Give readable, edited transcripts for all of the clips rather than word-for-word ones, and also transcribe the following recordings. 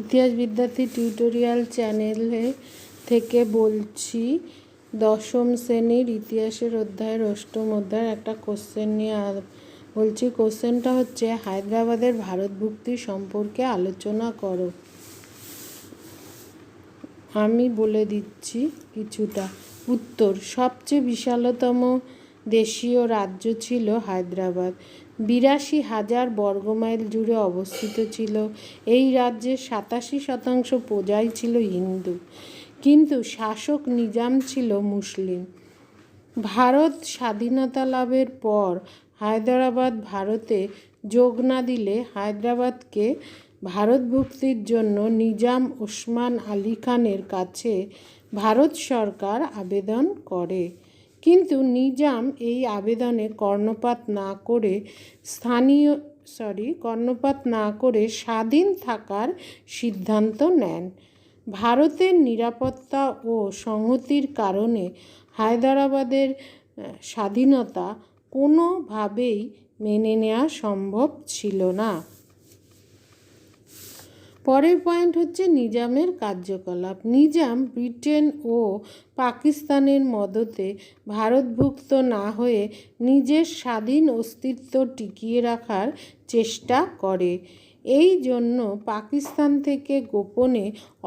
ইতিহাস বিদ্যার্থী টিউটোরিয়াল চ্যানেলে থেকে বলছি। দশম শ্রেণীর ইতিহাসের অধ্যায়ের অষ্টম অধ্যায়ের একটা কোশ্চেন নিয়ে বলছি। কোশ্চেনটা হচ্ছে, হায়দ্রাবাদের ভারতভুক্তি সম্পর্কে আলোচনা করো। আমি বলে দিচ্ছি কিছুটা। উত্তর: সবচেয়ে বিশালতম দেশীয় রাজ্য ছিল হায়দ্রাবাদ। ৮২,০০০ বর্গমাইল জুড়ে অবস্থিত ছিল। এই রাজ্যের ৮৭% প্রজাই ছিল হিন্দু, কিন্তু শাসক নিজাম ছিল মুসলিম। ভারত স্বাধীনতা লাভের পর হায়দ্রাবাদ ভারতে যোগ না দিলে হায়দ্রাবাদকে ভারতভুক্তির জন্য নিজাম ওসমান আলী খানের কাছে ভারত সরকার আবেদন করে, কিন্তু নিজাম এই আবেদনে কর্ণপাত না করে স্বাধীন থাকার সিদ্ধান্ত নেন। ভারতের নিরাপত্তা ও সংহতির কারণে হায়দ্রাবাদের স্বাধীনতা কোনোভাবেই মেনে নেওয়া সম্ভব ছিল না। পরের পয়েন্ট হচ্ছে নিজামের কার্যকলাপ। নিজাম ব্রিটেন ও পাকিস্তানের মদতে ভারতভুক্ত না হয়ে নিজের স্বাধীন অস্তিত্ব টিকিয়ে রাখার চেষ্টা করে। এই জন্য পাকিস্তান থেকে গোপনে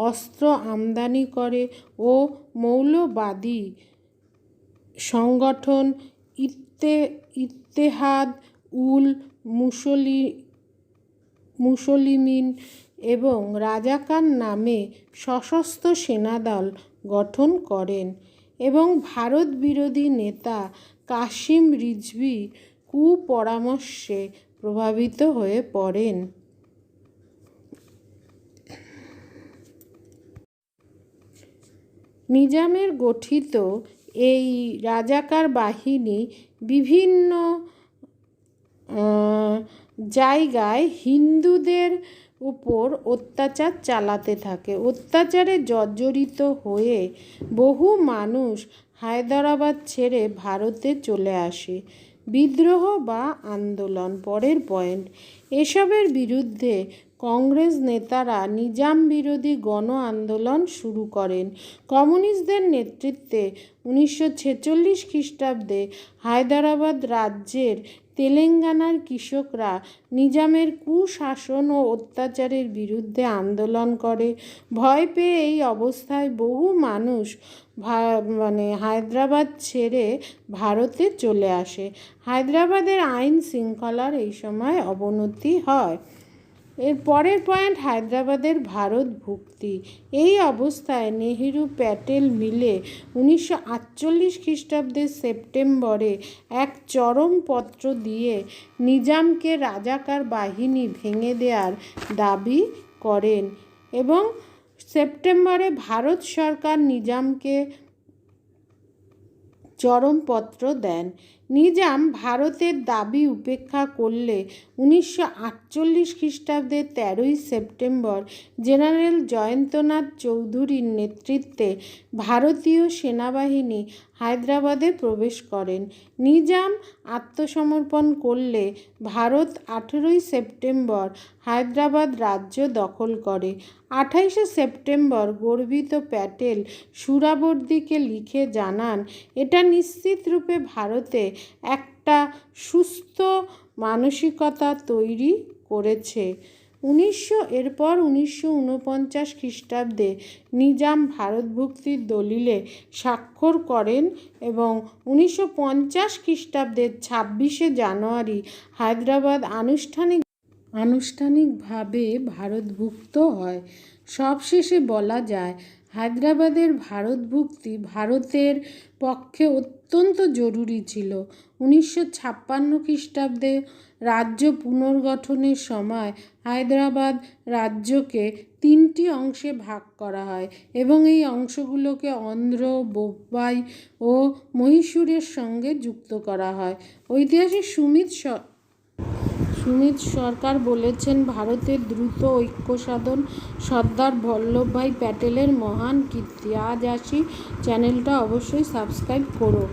অস্ত্র আমদানি করে ও মৌলবাদী সংগঠন ইত্তেহাদ উল মুসলিমিন এবং রাজাকার নামে সশস্ত্র সেনাদল গঠন করেন এবং ভারত বিরোধী নেতা কাসিম রিজভীর কুপরামর্শে প্রভাবিত হয়ে পড়েন। নিজামের গঠিত এই রাজাকার বাহিনী বিভিন্ন জায়গায় হিন্দুদের উপর অত্যাচার চালাতে থাকে। অত্যাচারে জর্জরিত হয়ে বহু মানুষ হায়দ্রাবাদ ছেড়ে ভারতে চলে আসে। বিদ্রোহ বা আন্দোলন। পরের পয়েন্ট: এসবের বিরুদ্ধে কংগ্রেস নেতারা নিজাম বিরোধী গণ আন্দোলন শুরু করেন। কমিউনিস্টদের নেতৃত্বে 1946 খ্রিস্টাব্দে হায়দ্রাবাদ রাজ্যের তেলেঙ্গানার কৃষকরা নিজামের কুশাসন ও অত্যাচারের বিরুদ্ধে আন্দোলন করে। ভয় পেয়ে এই অবস্থায় বহু মানুষ হায়দ্রাবাদ ছেড়ে ভারতে চলে আসে। হায়দ্রাবাদের আইন শৃঙ্খলার এই সময় অবনতি হয়। এর পরের পয়েন্ট: হায়দ্রাবাদের ভারতভুক্তি। এই অবস্থায় নেহেরু প্যাটেল মিলে 1948 খ্রিস্টাব্দের সেপ্টেম্বরে এক চরমপত্র দিয়ে নিজামকে রাজাকার বাহিনী ভেঙে দেওয়ার দাবি করেন এবং সেপ্টেম্বরে ভারত সরকার নিজামকে চরমপত্র দেন। নিজাম ভারতের দাবি উপেক্ষা করলে 1948 খ্রিস্টাব্দের 13 সেপ্টেম্বর জেনারেল জয়ন্তনাথ চৌধুরীর নেতৃত্বে ভারতীয় সেনাবাহিনী হায়দ্রাবাদে প্রবেশ করেন। নিজাম আত্মসমর্পণ করলে ভারত 18 সেপ্টেম্বর হায়দ্রাবাদ রাজ্য দখল করে। 28 সেপ্টেম্বর গর্বিত প্যাটেল সুহরাওয়ার্দীকে লিখে জানান, এটা নিশ্চিত রূপে ভারতে একটা সুস্থ মানসিকতা তৈরি করেছে। এরপর 1949 খ্রিস্টাব্দে নিজাম ভারতভুক্তির দলিলে স্বাক্ষর করেন এবং 1950 খ্রিস্টাব্দের 26 জানুয়ারি হায়দ্রাবাদ আনুষ্ঠানিকভাবে ভারতভুক্ত হয়। সবশেষে বলা যায়, হায়দ্রাবাদের ভারতভুক্তি ভারতের পক্ষে অত্যন্ত জরুরি ছিল। 1956 খ্রিস্টাব্দে রাজ্য পুনর্গঠনের সময় হায়দ্রাবাদ রাজ্যকে 3টি অংশে ভাগ করা হয় এবং এই অংশগুলোকে অন্ধ্র, বোম্বাই ও মহীশূরের সঙ্গে যুক্ত করা হয়। ঐতিহাসিক সুমিত সরকার বলেছেন, ভারতের দ্রুত ঐক্য সাধন সর্দার বল্লভভাই প্যাটেলের মহান কীর্তি। আজ আসি, চ্যানেলটা অবশ্যই সাবস্ক্রাইব করো।